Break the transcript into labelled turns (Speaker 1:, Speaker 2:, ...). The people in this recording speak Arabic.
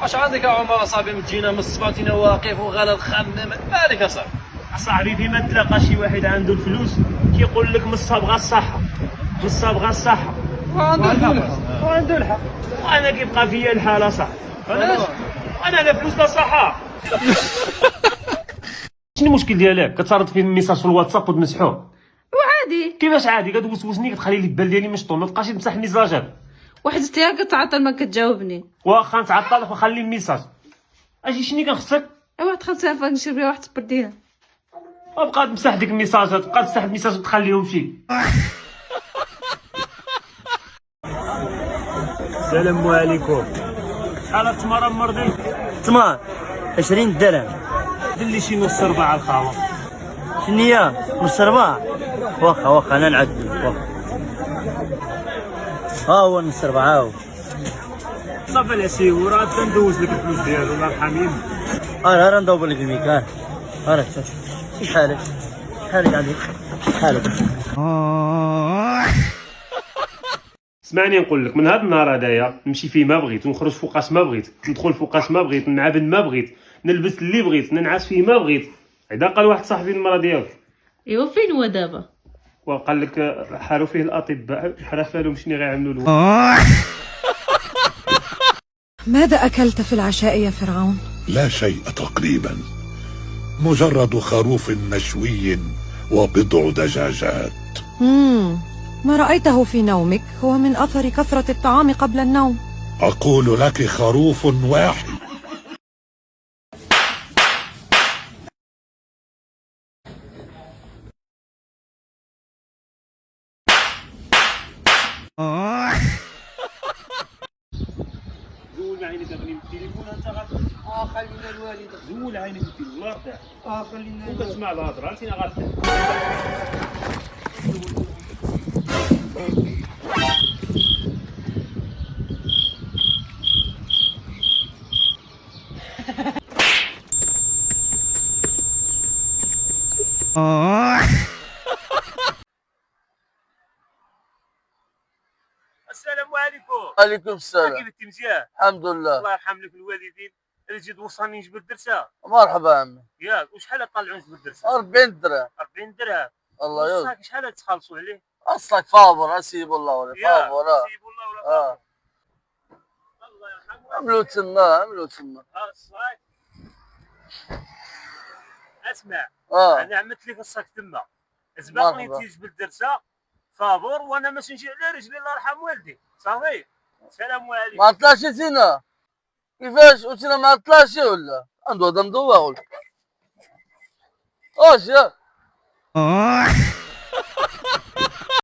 Speaker 1: واش عندك يا عمر اصاحبي متجينا من السباطينه واقف وغالا تخمم مالك اصاحبي؟
Speaker 2: صاحبي فيما تلاقى شي واحد عنده الفلوس كيقول لك من الصبغه الصحه، من الصبغه الصحه،
Speaker 1: وعنده الحق.
Speaker 2: وانا كيبقى فيا الحال صح.
Speaker 1: علاش؟
Speaker 2: انا لا فلوس لا صحه. شنو المشكل ديالك؟ كتصرد في الميساج في الواتساب وتمسحوه.
Speaker 3: وعادي
Speaker 2: كيفاش عادي؟ كتوسوسني كتخلي لي البال ديالي مشطول، ما تبقاش تمسح الميساجات.
Speaker 3: واحد ستيا كتعطل ما كتجاوبني.
Speaker 2: واخا نتعطل وخلي الميساج. اجي شني كنخصك؟
Speaker 3: ايوا دخلت تلفاك نشري بها واحد السبردينه.
Speaker 2: وبقى تمسح ديك الميساجات، بقى تمسح الميساج وتخليهم شي. السلام عليكم. شحال التمر مرضي؟
Speaker 4: تمر 20 درهم.
Speaker 2: دير لي شي نص ربع الخاوه.
Speaker 4: شنيا نص ربع؟ واخا انا نعدل واخا. ها هو نص ربع ها هو.
Speaker 2: صافي العشي وراه تندوز لك الفلوس ديالو الله يرحم يمك.
Speaker 4: راه ندور لك الميكان. راه شي حالك؟ حالك عندك حالك.
Speaker 2: اسمعني نقول لك، من هذا النهار هدايا نمشي فيه ما بغيت، ونخرج فوقاش ما بغيت، ندخل فوقاش ما بغيت، نعبد ما بغيت، نلبس اللي بغيت، ننعس فيه ما بغيت. هذا قال واحد صاحبي المرا ديالك.
Speaker 3: ايوا فين هو دابا؟
Speaker 2: وقال لك حاروا فيه الاطباء حرف لهم شنو غيعملوا له.
Speaker 5: ماذا أكلت في العشاء يا فرعون؟
Speaker 6: لا شيء تقريبا، مجرد خروف مشوي وبضع دجاجات.
Speaker 5: ما رأيته في نومك هو من أثر كثرة الطعام قبل النوم.
Speaker 6: أقول لك خروف واحد.
Speaker 2: زول عينك اغني من التليفون انت
Speaker 1: خلينا الوالده.
Speaker 2: زول عينك من التليفون الله يرضيك.
Speaker 1: خلينا
Speaker 2: وكتسمع الهضره انت غادي. السلام عليكم.
Speaker 4: عليكم السلام.
Speaker 2: كيف انت مزيان؟
Speaker 4: الحمد لله.
Speaker 2: الله يرحم لك الوالدين. اللي جيت وصلني نجبد درسه.
Speaker 4: مرحبا عمي.
Speaker 2: ياك وشحال طلعوا نجبد درسه؟
Speaker 4: 40 درهم.
Speaker 2: 40 درهم.
Speaker 4: الله يرضى.
Speaker 2: وصاك شحال تخلصوا عليه؟
Speaker 4: اصلك فابور اسيب الله ولا فابور.
Speaker 2: سيب الله ولا فابور. الله يرحمه.
Speaker 4: عملوا تما.
Speaker 2: صاك. اسمع. انا عملت لك الصاك تما. سبقني تيجي بالدرسه فابور وانا ماشي نجي على رجلي الله يرحم والدي. صافي. السلام عليكم.
Speaker 4: ما طلعش زينه. كيفاش قلت لنا ما طلعش ولا عنده هذا مدوغ واش يا